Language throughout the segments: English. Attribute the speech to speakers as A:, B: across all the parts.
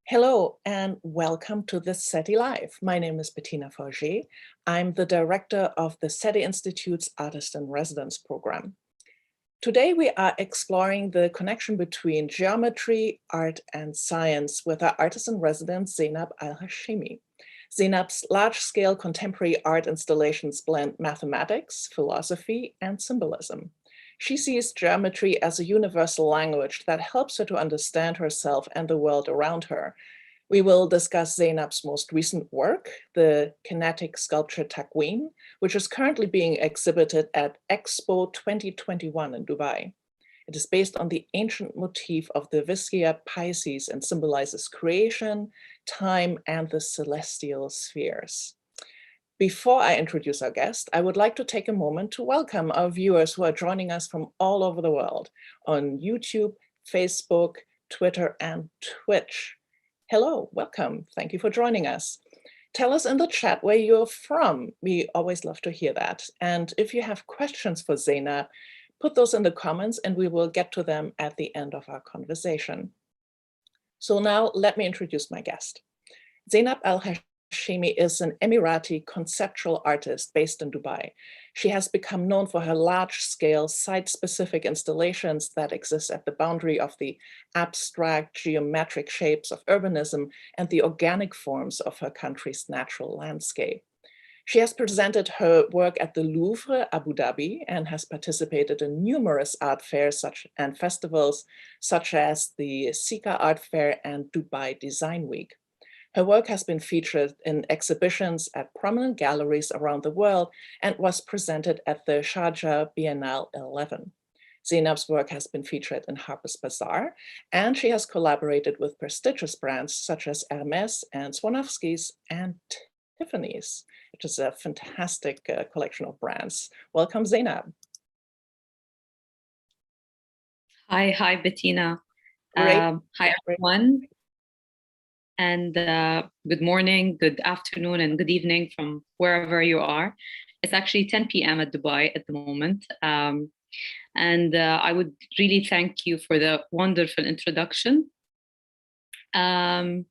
A: Hello and welcome to the SETI Live. My name is Bettina. I'm the director of the SETI Institute's Artist in Residence program. Today we are exploring the connection between geometry, art, and science with our artist in residence, Zeinab Alhashemi. Zeinab's large-scale contemporary art installations blend mathematics, philosophy, and symbolism. She sees geometry as a universal language that helps her to understand herself and the world around her. We will discuss Zeinab's most recent work, the kinetic sculpture Takween, which is currently being exhibited at Expo 2021 in Dubai. It is based on the ancient motif of the Viscia Pisces and symbolizes creation, time, and the celestial spheres. Before I introduce our guest, I would like to take a moment to welcome our viewers who are joining us from all over the world on YouTube, Facebook, Twitter, and Twitch. Hello, welcome. Thank you for joining us. Tell us in the chat where you're from. We always love to hear that. And if you have questions for Zeinab, put those in the comments and we will get to them at the end of our conversation. So now let me introduce my guest. Zeinab Alhashemi is an Emirati conceptual artist based in Dubai. She has become known for her large-scale, site-specific installations that exist at the boundary of the abstract geometric shapes of urbanism and the organic forms of her country's natural landscape. She has presented her work at the Louvre, Abu Dhabi, and has participated in numerous art fairs and festivals, such as the Sika Art Fair and Dubai Design Week. Her work has been featured in exhibitions at prominent galleries around the world and was presented at the Sharjah Biennale 11. Zeinab's work has been featured in Harper's Bazaar, and she has collaborated with prestigious brands such as Hermes and Swarovski's and Tiffany's, which is a fantastic collection of brands. Welcome, Zeinab.
B: Hi, Bettina. Hi, everyone. And good morning, good afternoon, and good evening from wherever you are. It's actually 10 p.m. at Dubai at the moment. I would really thank you for the wonderful introduction. And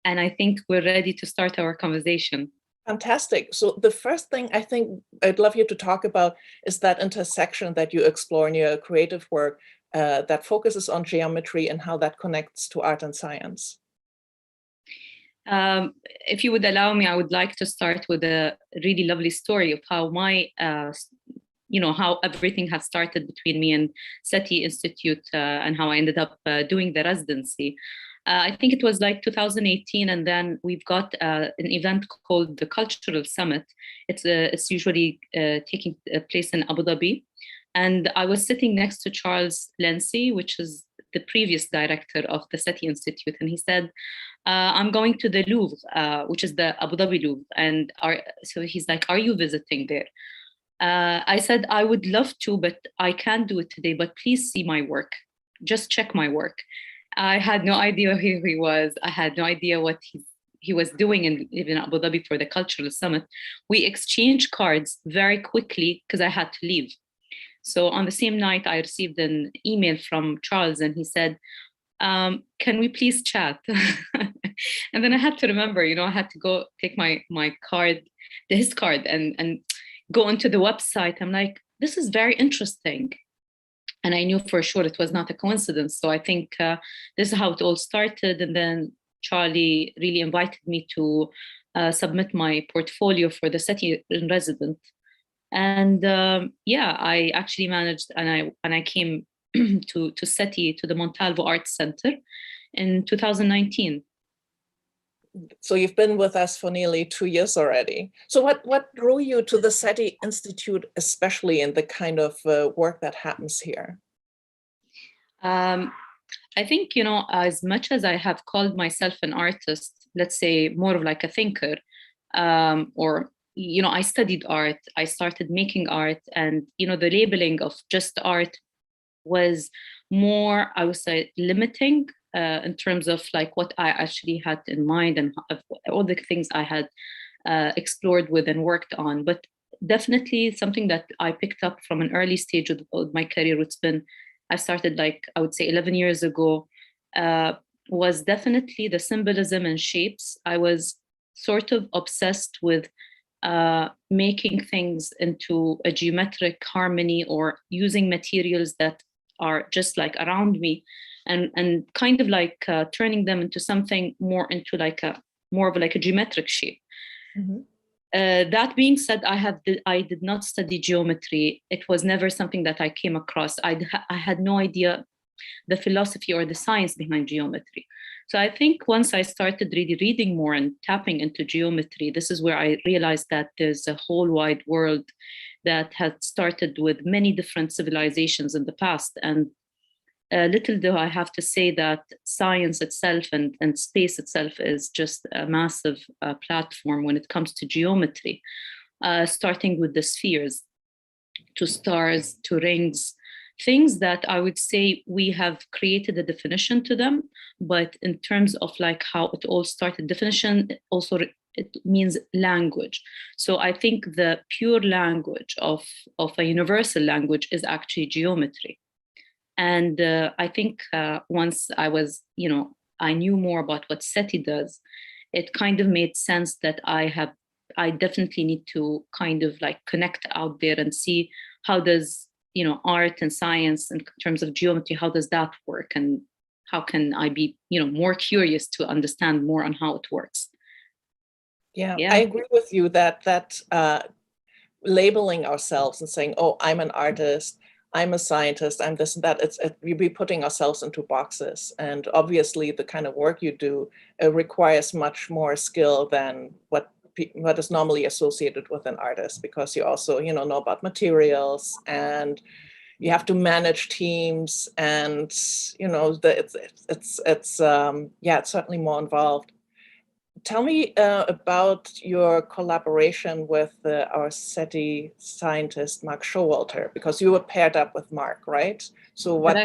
B: I think we're ready to start our conversation.
A: Fantastic. So the first thing I think I'd love you to talk about is that intersection that you explore in your creative work that focuses on geometry and how that connects to art and science.
B: If you would allow me, I would like to start with a really lovely story of how how everything has started between me and SETI Institute and how I ended up doing the residency. I think it was like 2018, and then we've got an event called the Cultural Summit. It's usually taking place in Abu Dhabi. And I was sitting next to Charles Lency, which is the previous director of the SETI Institute. And he said, I'm going to the Louvre, which is the Abu Dhabi Louvre. And so he's like, are you visiting there? I said, I would love to, but I can't do it today, but please see my work. Just check my work. I had no idea who he was. I had no idea what he was doing in Abu Dhabi for the Cultural Summit. We exchanged cards very quickly because I had to leave. So on the same night, I received an email from Charles and he said, can we please chat? And then I had to remember, I had to go take my card, his card, and go onto the website. I'm like, this is very interesting. And I knew for sure it was not a coincidence. So I think this is how it all started. And then Charlie really invited me to submit my portfolio for the SETI in resident. And I actually managed, and I came to SETI, to the Montalvo Arts Center in 2019.
A: So you've been with us for nearly 2 years already. So what drew you to the SETI Institute, especially in the kind of work that happens here?
B: I think, as much as I have called myself an artist, let's say more of like a thinker, I studied art, I started making art, and, the labeling of just art was more, I would say, limiting in terms of like what I actually had in mind and all the things I had explored with and worked on. But definitely something that I picked up from an early stage of my career. I started, like, I would say 11 years ago, was definitely the symbolism and shapes. I was sort of obsessed with making things into a geometric harmony, or using materials that are just like around me, and kind of like turning them into something more into like a more of like a geometric shape.
A: Mm-hmm.
B: That being said, I did not study geometry. It was never something that I came across. I had no idea the philosophy or the science behind geometry. So I think once I started really reading more and tapping into geometry, this is where I realized that there's a whole wide world that had started with many different civilizations in the past. And little do I have to say that science itself and space itself is just a massive platform when it comes to geometry, starting with the spheres, to stars, to rings, things that I would say we have created a definition to them. But in terms of like how it all started, definition also it means language. So I think the pure language of a universal language is actually geometry. And I think once I was, I knew more about what SETI does, it kind of made sense that I definitely need to kind of like connect out there and see how does, art and science in terms of geometry, how does that work? And how can I be, more curious to understand more on how it works?
A: Yeah. I agree with you that labeling ourselves and saying, oh, I'm an artist, I'm a scientist, I'm this and that, we be putting ourselves into boxes. And obviously the kind of work you do requires much more skill than what is normally associated with an artist, because you also, know about materials, and you have to manage teams, and, it's certainly more involved. Tell me about your collaboration with our SETI scientist, Mark Showalter, because you were paired up with Mark, right? So what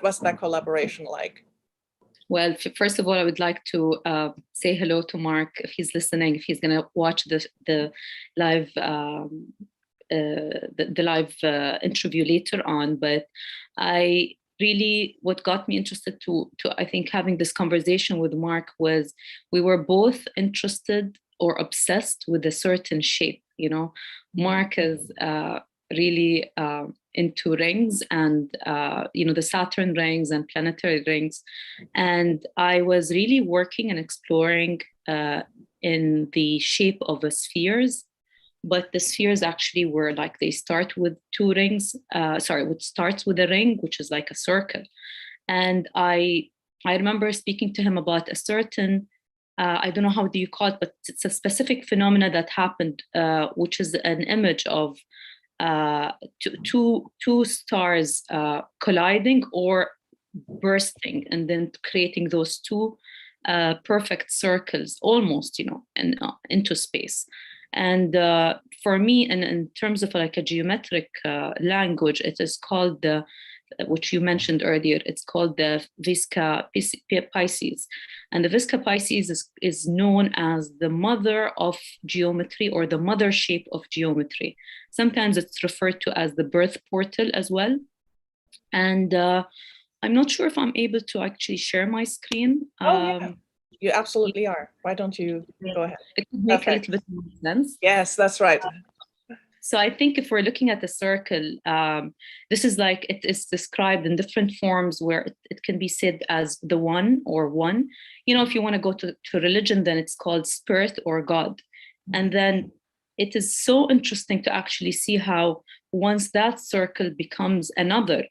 A: was that collaboration like?
B: Well, first of all, I would like to say hello to Mark if he's listening, if he's going to watch the live the live interview later on. But what got me interested to I think having this conversation with Mark was we were both interested or obsessed with a certain shape. Mark is really into rings and the Saturn rings and planetary rings, and I was really working and exploring in the shape of the spheres. But the spheres actually were like, they start with two rings. It starts with a ring, which is like a circle. And I remember speaking to him about a certain, I don't know how do you call it, but it's a specific phenomena that happened, which is an image of two stars colliding or bursting, and then creating those two perfect circles, almost, into space. And for me, and in terms of like a geometric language, it is called which you mentioned earlier, it's called the Viscia Pisces. And the Viscia Pisces is known as the mother of geometry, or the mother shape of geometry. Sometimes it's referred to as the birth portal as well. And I'm not sure if I'm able to actually share my screen.
A: Yeah. You absolutely are. Why don't you go ahead?
B: It could make a little bit more sense.
A: Yes, that's right.
B: So I think if we're looking at the circle, this is like, it is described in different forms where it can be said as the one or one. If you want to go to religion, then it's called spirit or God. And then it is so interesting to actually see how once that circle becomes another,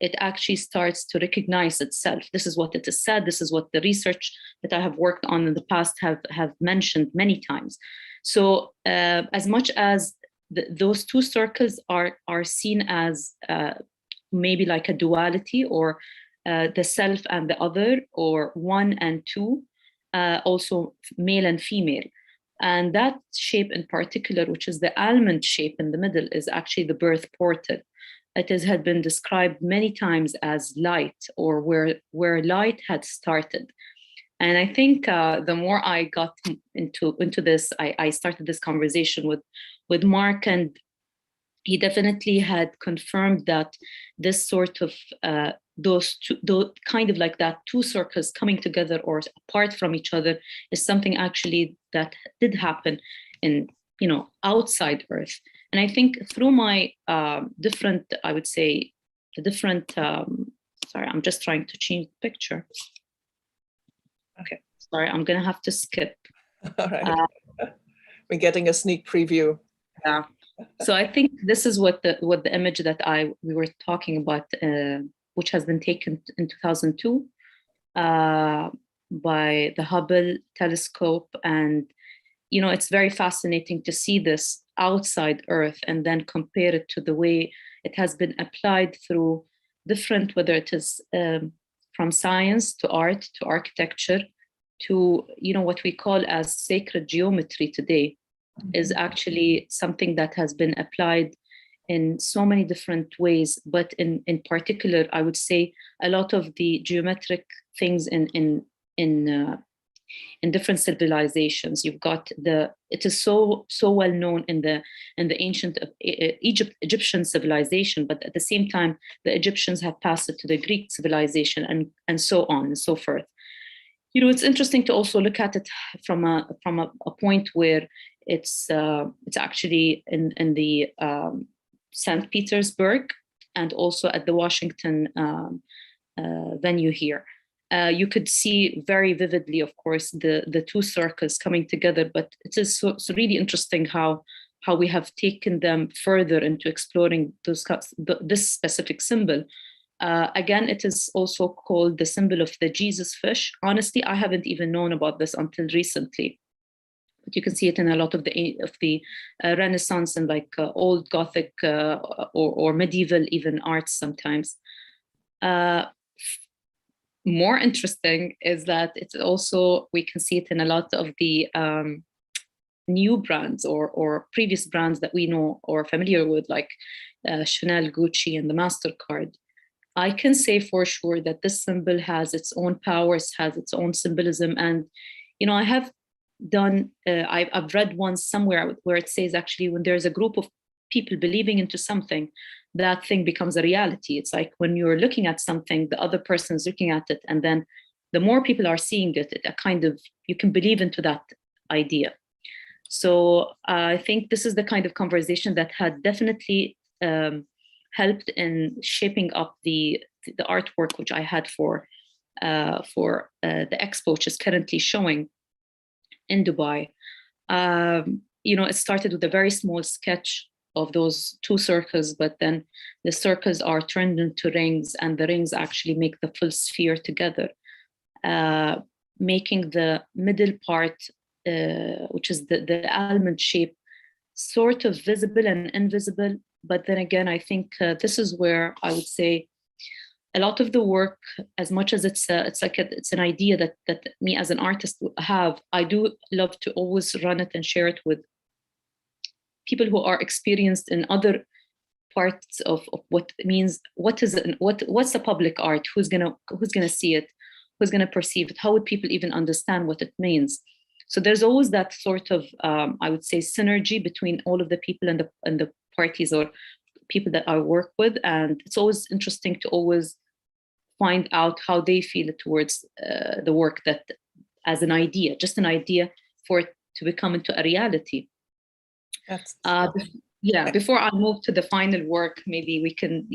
B: it actually starts to recognize itself. This is what it is said. This is what the research that I have worked on in the past have mentioned many times. So as much as those two circles are seen as maybe like a duality, or the self and the other, or one and two, also male and female. And that shape in particular, which is the almond shape in the middle, is actually the birth portal. It had been described many times as light, or where light had started. And I think the more I got into this, I started this conversation with Mark, and he definitely had confirmed that this sort of those two, kind of like that two circles coming together or apart from each other is something actually that did happen in, you know, outside Earth. And I think through my different, I would say, the different, sorry, I'm just trying to change the picture. Okay, sorry, I'm gonna have to skip.
A: All right. We're getting a sneak preview.
B: Yeah. So I think this is what the image that we were talking about, which has been taken in 2002 by the Hubble telescope, and you know, it's very fascinating to see this outside Earth and then compare it to the way it has been applied through different, whether it is from science to art to architecture to, you know, what we call as sacred geometry today, is actually something that has been applied in so many different ways. But in particular, I would say a lot of the geometric things in different civilizations. You've got it is so well known in the ancient Egyptian civilization, but at the same time, the Egyptians have passed it to the Greek civilization, and so on and so forth. You know, it's interesting to also look at it from a point where it's actually in the St. Petersburg and also at the Washington venue here. You could see very vividly, of course, the two circles coming together, but it is so really interesting how we have taken them further into exploring this specific symbol. Again, it is also called the symbol of the Jesus fish. Honestly, I haven't even known about this until recently. But you can see it in a lot of the Renaissance and like old Gothic or medieval even arts sometimes. More interesting is that it's also, we can see it in a lot of the new brands or previous brands that we know or are familiar with, like Chanel, Gucci, and the MasterCard. I can say for sure that this symbol has its own powers, has its own symbolism. And, you know, I have done, I've read once somewhere where it says actually when there's a group of people believing into something, that thing becomes a reality. It's like when you're looking at something, the other person's looking at it, and then the more people are seeing it, it kind of, you can believe into that idea. So I think this is the kind of conversation that had definitely helped in shaping up the artwork which I had for the expo, which is currently showing in Dubai. You know, it started with a very small sketch of those two circles, but then the circles are turned into rings, and the rings actually make the full sphere together, making the middle part, which is the almond shape, sort of visible and invisible. But then again, I think this is where I would say a lot of the work, as much as it's an idea that me as an artist have, I do love to always run it and share it with people who are experienced in other parts of what it means. What's the public art? Who's gonna see it? Who's gonna perceive it? How would people even understand what it means? So there's always that sort of I would say synergy between all of the people and the parties or people that I work with, and it's always interesting to always find out how they feel towards the work, that as an idea, just an idea for it to become into a reality. Before I move to the final work, maybe we can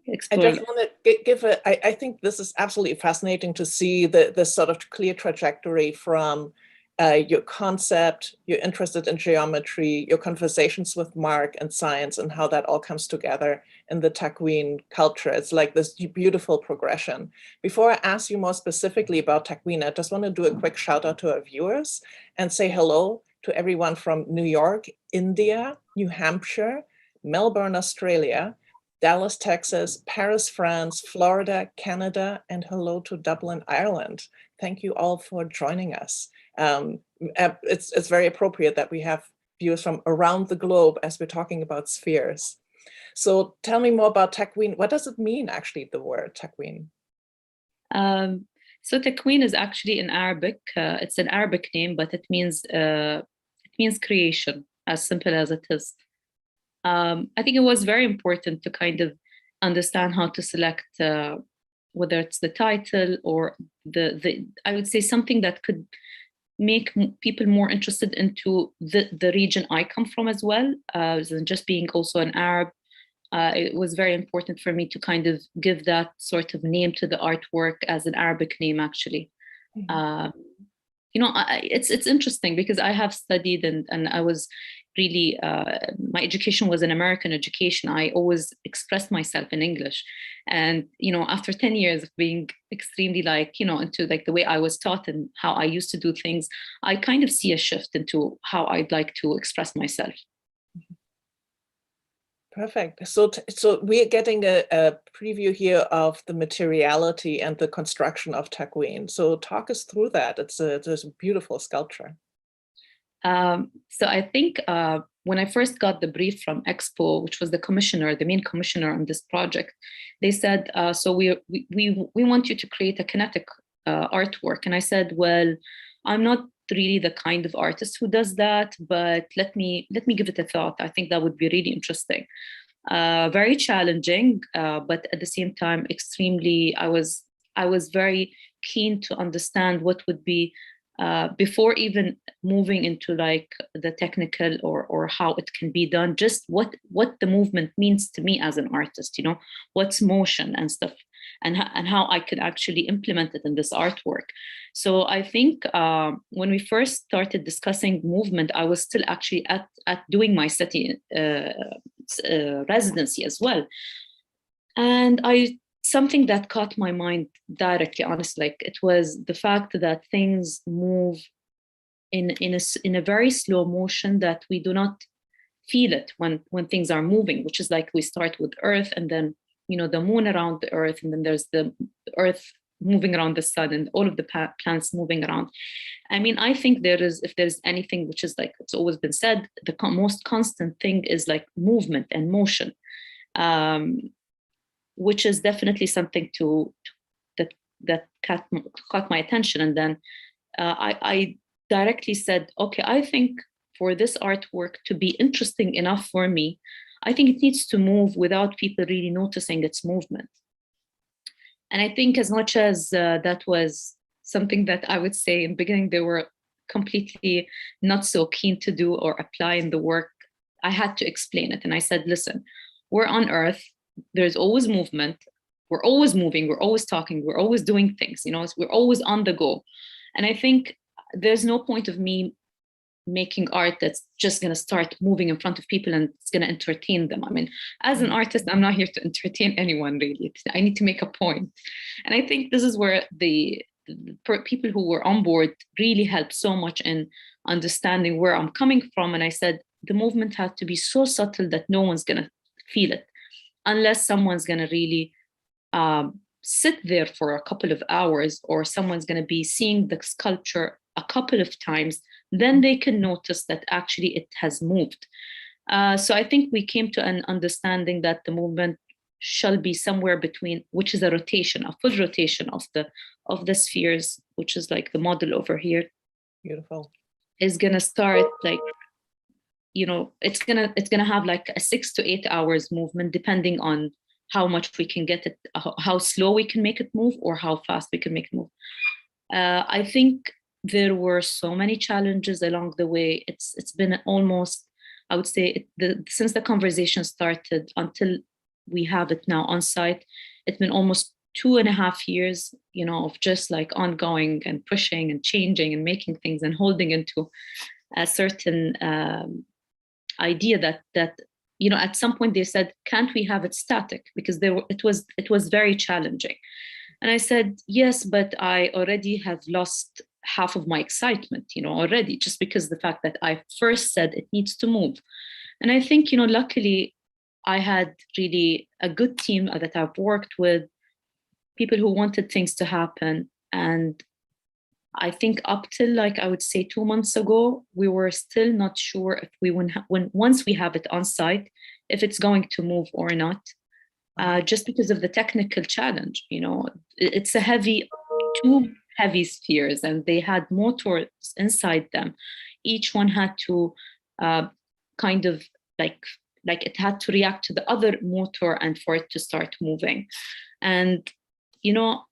B: explore.
A: I just want to give I think this is absolutely fascinating to see the sort of clear trajectory from your concept, you're interested in geometry, your conversations with Mark and science, and how that all comes together in the Takween culture. It's like this beautiful progression. Before I ask you more specifically about Takween, I just want to do a quick shout out to our viewers and say hello to everyone from New York, India, New Hampshire, Melbourne, Australia, Dallas, Texas, Paris, France, Florida, Canada, and hello to Dublin, Ireland. Thank you all for joining us. It's very appropriate that we have viewers from around the globe as we're talking about spheres. So tell me more about Takween. What does it mean, actually, the word Takween?
B: So Takween is actually in Arabic. It's an Arabic name, but it means creation, as simple as it is. I think it was very important to kind of understand how to select whether it's the title or the I would say something that could make people more interested into the region I come from as well, than just being also an Arab. It was very important for me to kind of give that sort of name to the artwork as an Arabic name, actually. You know, it's interesting because I have studied and I was really, my education was an American education. I always expressed myself in English. And, you know, after 10 years of being extremely like, you know, into like the way I was taught and how I used to do things, I kind of see a shift into how I'd like to express myself.
A: Perfect. So we're getting a preview here of the materiality and the construction of Takween. So talk us through that. It's a beautiful sculpture.
B: So I think when I first got the brief from Expo, which was the commissioner, the main commissioner on this project, they said, so we want you to create a kinetic artwork. And I said, well, I'm not really the kind of artist who does that, but let me give it a thought. I think that would be really interesting. Very challenging, but at the same time, extremely, I was very keen to understand what would be, before even moving into like the technical or how it can be done, just what the movement means to me as an artist, you know, what's motion and stuff, and how I could actually implement it in this artwork. So I think when we first started discussing movement, I was still actually at doing my SETI residency as well. And something that caught my mind directly, honestly, like it was the fact that things move in a very slow motion, that we do not feel it when things are moving, which is like we start with Earth and then, you know, the moon around the Earth, and then there's the Earth moving around the sun and all of the planets moving around. I mean, I think if there's anything which is like, it's always been said, the most constant thing is like movement and motion. Which is definitely something that caught my attention. And then I directly said, okay, I think for this artwork to be interesting enough for me, I think it needs to move without people really noticing its movement. And I think as much as that was something that I would say in the beginning, they were completely not so keen to do or apply in the work, I had to explain it. And I said, listen, we're on Earth. There's always movement. We're always moving. We're always talking. We're always doing things. You know, we're always on the go. And I think there's no point of me making art that's just going to start moving in front of people and it's going to entertain them. I mean, as an artist, I'm not here to entertain anyone, really. I need to make a point. And I think this is where the people who were on board really helped so much in understanding where I'm coming from. And I said, the movement had to be so subtle that no one's going to feel it, unless someone's going to really sit there for a couple of hours, or someone's going to be seeing the sculpture a couple of times, then they can notice that actually it has moved. So I think we came to an understanding that the movement shall be somewhere between, which is a rotation, a full rotation of the spheres, which is like the model over here.
A: Beautiful.
B: Is going to start like, you know, it's gonna have like a 6 to 8 hours movement, depending on how much we can get it, how slow we can make it move, or how fast we can make it move. I think there were so many challenges along the way. It's been almost, I would say, since the conversation started until we have it now on site, it's been almost 2.5 years, you know, of just like ongoing and pushing and changing and making things and holding into a certain idea that you know, at some point they said, can't we have it static, because it was very challenging. And I said, yes, but I already have lost half of my excitement, you know, already, just because the fact that I first said it needs to move. And I think, you know, luckily I had really a good team that I've worked with, people who wanted things to happen. And I think up till like, I would say 2 months ago, we were still not sure if once we have it on site, if it's going to move or not, just because of the technical challenge. You know, it's two heavy spheres, and they had motors inside them. Each one had to kind of like like it had to react to the other motor and for it to start moving. And, you know,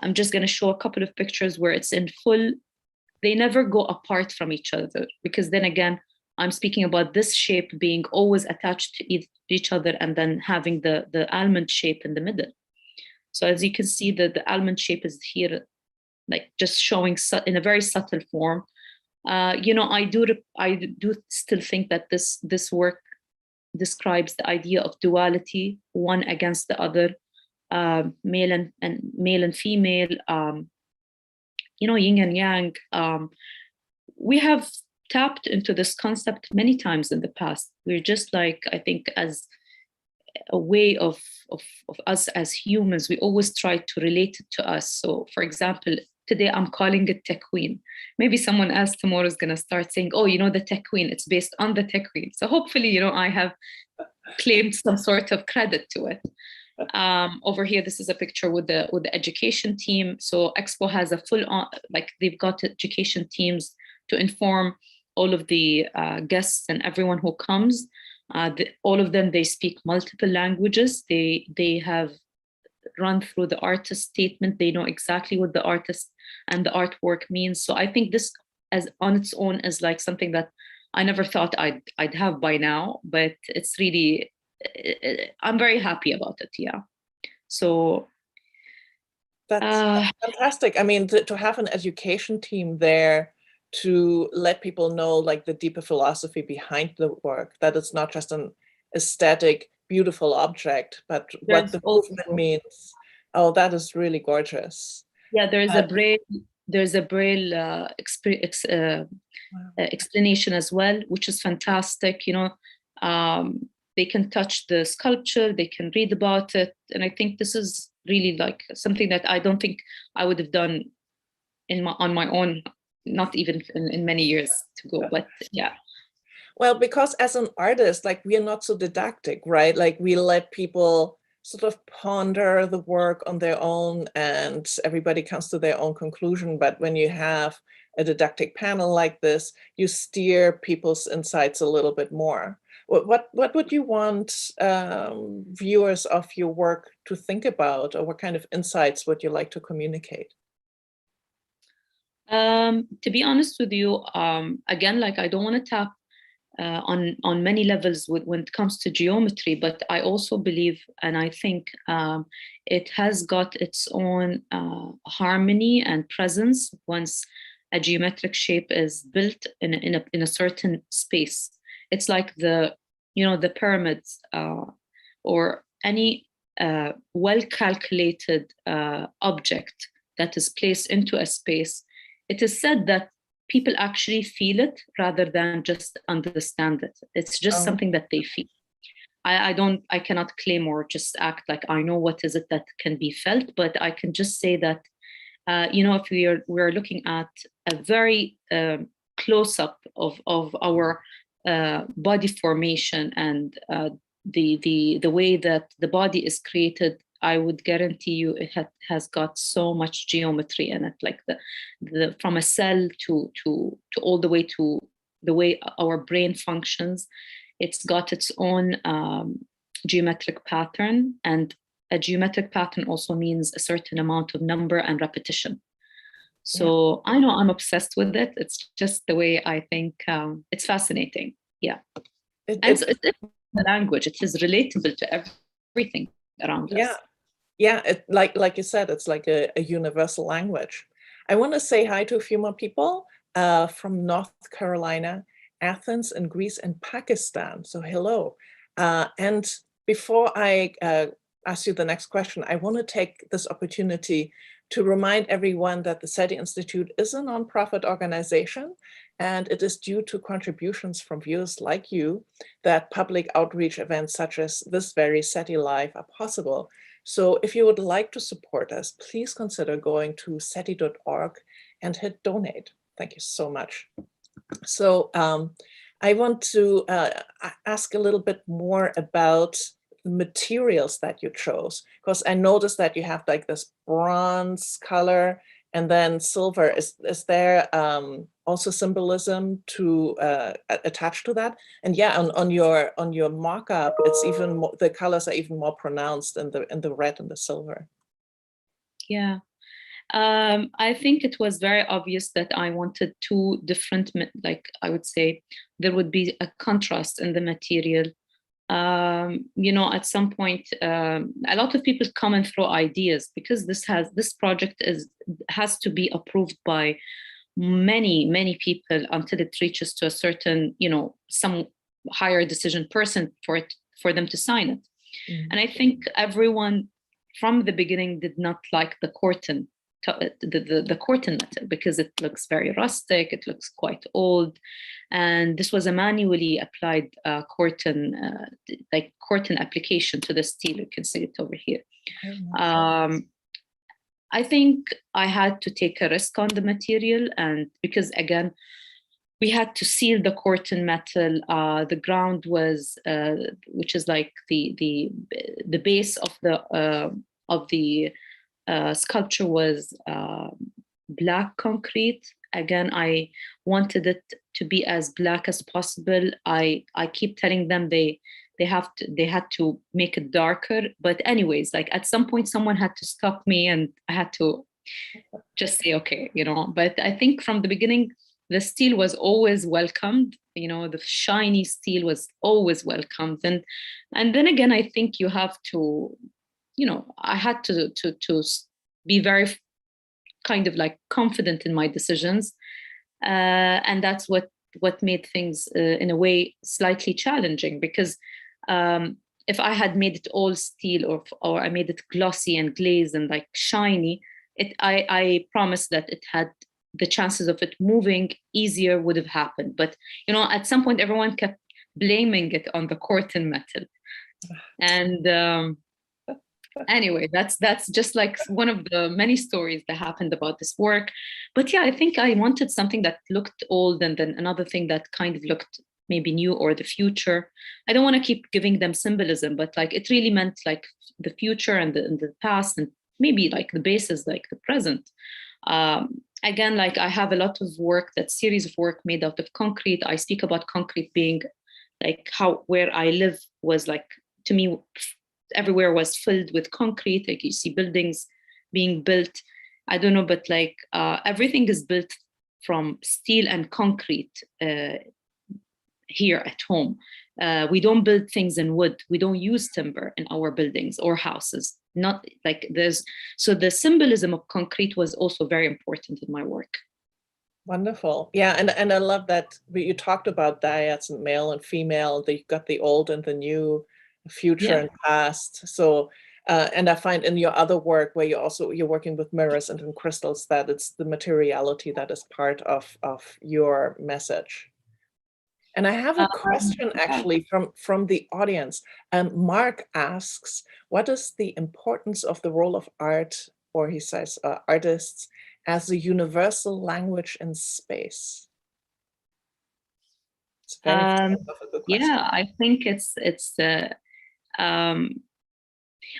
B: I'm just going to show a couple of pictures where it's in full. They never go apart from each other, because then again, I'm speaking about this shape being always attached to each other and then having the almond shape in the middle. So as you can see, the almond shape is here, like just showing in a very subtle form. You know, I do still think that this work describes the idea of duality, one against the other, male and female, you know, yin and yang. We have tapped into this concept many times in the past. We're just like, I think, as a way of us as humans, we always try to relate it to us. So for example, today I'm calling it Takween. Maybe someone else tomorrow is going to start saying, oh, you know, the Takween, it's based on the Takween. So hopefully, you know, I have claimed some sort of credit to it. Over here, this is a picture with the education team. So Expo has a full on, like they've got education teams to inform all of the guests and everyone who comes. All of them, they speak multiple languages. They have run through the artist statement. They know exactly what the artist and the artwork means. So I think this, as on its own, is like something that I never thought I'd have by now. But it's really, I'm very happy about it. Yeah. So
A: that's fantastic. I mean, to have an education team there to let people know like the deeper philosophy behind the work, that it's not just an aesthetic, beautiful object, but what the movement means. Oh, that is really gorgeous.
B: Yeah, there's a braille explanation as well, which is fantastic. You know, they can touch the sculpture, they can read about it, and I think this is really like something that I don't think I would have done on my own, not even in many years to go. But yeah.
A: Well, because as an artist, like we are not so didactic, right? Like we let people sort of ponder the work on their own and everybody comes to their own conclusion. But when you have a didactic panel like this, you steer people's insights a little bit more. What would you want viewers of your work to think about, or what kind of insights would you like to communicate?
B: To be honest with you, again, like I don't want to tap on many levels when it comes to geometry, but I also believe, and I think it has got its own harmony and presence once a geometric shape is built in a certain space. It's like the pyramids or any well-calculated object that is placed into a space. It is said that people actually feel it rather than just understand it. It's just something that they feel. I cannot claim or just act like I know what is it that can be felt, but I can just say that, if we're looking at a very close-up of our body formation and the way that the body is created, I would guarantee you it has got so much geometry in it, like the from a cell to all the way to the way our brain functions. It's got its own geometric pattern, and a geometric pattern also means a certain amount of number and repetition. So I know I'm obsessed with it. It's just the way I think it's fascinating. Yeah. It's the language. It is relatable to everything around us.
A: Yeah, like you said, it's like a universal language. I want to say hi to a few more people from North Carolina, Athens, and Greece, and Pakistan. So hello. And before I ask you the next question, I want to take this opportunity to remind everyone that the SETI Institute is a nonprofit organization, and it is due to contributions from viewers like you that public outreach events such as this very SETI Live are possible. So if you would like to support us, please consider going to seti.org and hit donate. Thank you so much. So I want to ask a little bit more about the materials that you chose, because I noticed that you have like this bronze color And then silver, is there also symbolism to attach to that? And yeah, on your mock-up, it's even more, the colors are even more pronounced in the red and the silver.
B: Yeah. I think it was very obvious that I wanted two different, like I would say, there would be a contrast in the material. You know, at some point, a lot of people come and throw ideas, because this project has to be approved by many people until it reaches to a certain, you know, some higher decision person for them to sign it. And I think everyone from the beginning did not like the curtain, the curtain metal, because it looks very rustic, it looks quite old, and this was a manually applied curtain, like curtain application to the steel. You can see it over here. I think I had to take a risk on the material, and because again, we had to seal the curtain metal. The ground was, which is like the base of the sculpture was black concrete. Again, I wanted it to be as black as possible. I keep telling them they had to make it darker. But anyways, like at some point, someone had to stop me, and I had to just say, okay, you know. But I think from the beginning, the steel was always welcomed. You know, the shiny steel was always welcomed. And then again, I think you have to, you know, I had to be very kind of like confident in my decisions, and that's what made things in a way slightly challenging, because if I had made it all steel, or I made it glossy and glazed and like shiny, I promised that it had the chances of it moving easier would have happened. But you know, at some point, everyone kept blaming it on the curtain metal, and anyway, that's just like one of the many stories that happened about this work. But yeah, I think I wanted something that looked old, and then another thing that kind of looked maybe new or the future. I don't want to keep giving them symbolism, but like it really meant like the future and the past, and maybe like the bases, like the present. Again, like I have a lot of work, that series of work made out of concrete. I speak about concrete being like how where I live was like, to me, everywhere was filled with concrete. Like you see buildings being built. I don't know, but like everything is built from steel and concrete here at home. We don't build things in wood. We don't use timber in our buildings or houses. Not like so the symbolism of concrete was also very important in my work.
A: Wonderful. Yeah, and I love that you talked about dyads and male and female, that you got the old and the new, future and past. So and I find in your other work where you're working with mirrors and in crystals, that it's the materiality that is part of your message. And I have a question actually from the audience. Mark asks, what is the importance of the role of art, or he says artists, as a universal language in space? It's very philosophical question.
B: Yeah, I think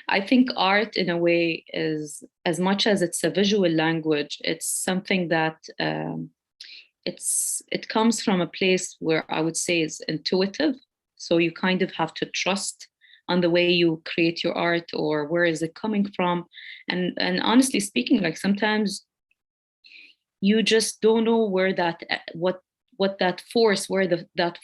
B: I think art in a way is, as much as it's a visual language, it's something that it comes from a place where I would say is intuitive. So you kind of have to trust on the way you create your art, or where is it coming from. And honestly speaking, like sometimes you just don't know where that that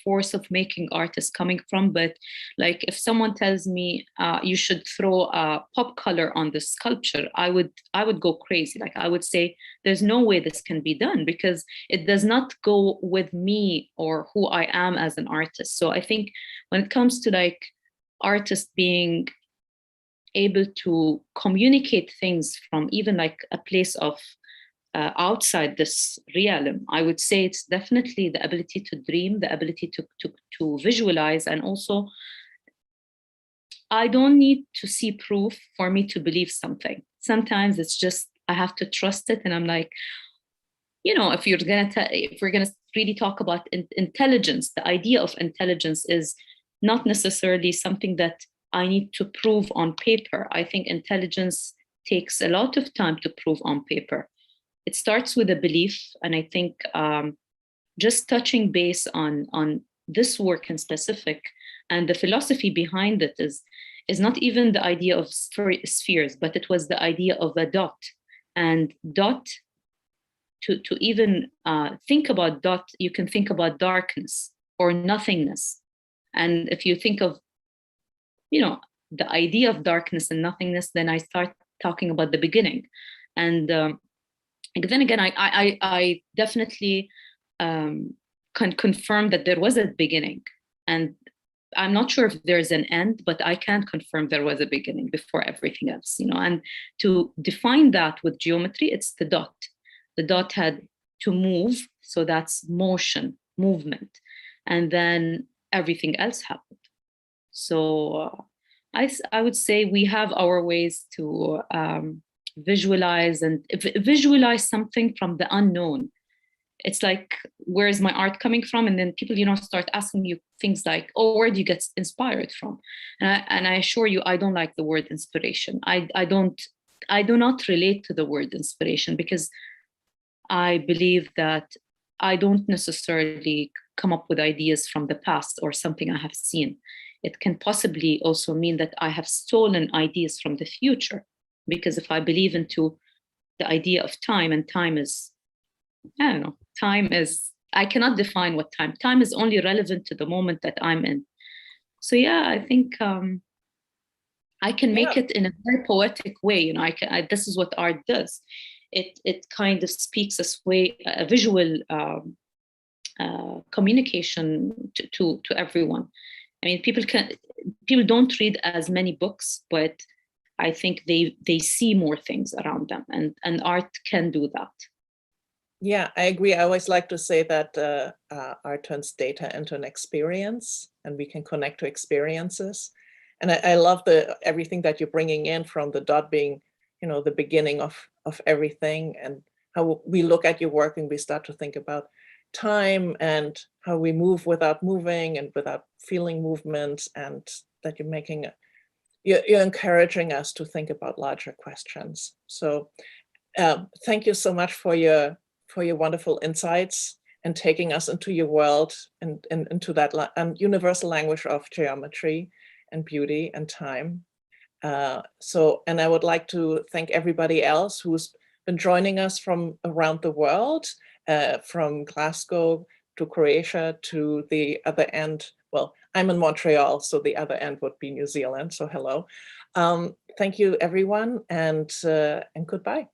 B: force of making art is coming from. But like if someone tells me you should throw a pop color on this sculpture, I would go crazy. Like I would say there's no way this can be done, because it does not go with me or who I am as an artist. So I think when it comes to like artists being able to communicate things from even like a place of outside this realm, I would say it's definitely the ability to dream, the ability to visualize. And also, I don't need to see proof for me to believe something. Sometimes it's just, I have to trust it. And I'm like, you know, if we're gonna really talk about intelligence, the idea of intelligence is not necessarily something that I need to prove on paper. I think intelligence takes a lot of time to prove on paper. it starts with a belief. And I think just touching base on this work in specific and the philosophy behind it is not even the idea of spheres, but it was the idea of a dot. And dot, to even think about dot, you can think about darkness or nothingness. And if you think of, the idea of darkness and nothingness, then I start talking about the beginning. And then again, I definitely can confirm that there was a beginning. And I'm not sure if there's an end, but I can confirm there was a beginning before everything else, and to define that with geometry, it's the dot. The dot had to move, so that's motion, movement, and then everything else happened. So I would say we have our ways to visualize something from the unknown. It's like, where is my art coming from? And then people, start asking you things like, oh, where do you get inspired from? And I assure you, I don't like the word inspiration. I do not relate to the word inspiration, because I believe that I don't necessarily come up with ideas from the past or something I have seen. It can possibly also mean that I have stolen ideas from the future, because if I believe into the idea of time, and time is, I don't know, I cannot define what time is only relevant to the moment that I'm in. So yeah, I think I can make it in a very poetic way. This is what art does. It kind of speaks a visual communication to everyone. I mean, people don't read as many books, but I think they see more things around them, and art can do that.
A: Yeah, I agree. I always like to say that art turns data into an experience, and we can connect to experiences. And I love everything that you're bringing in, from the dot being, the beginning of everything, and how we look at your work and we start to think about time and how we move without moving and without feeling movement, and that you're encouraging us to think about larger questions. So thank you so much for your wonderful insights and taking us into your world and into that universal language of geometry and beauty and time. And I would like to thank everybody else who's been joining us from around the world, from Glasgow to Croatia to the other end. Well, I'm in Montreal, so the other end would be New Zealand. So hello. Thank you, everyone, and goodbye.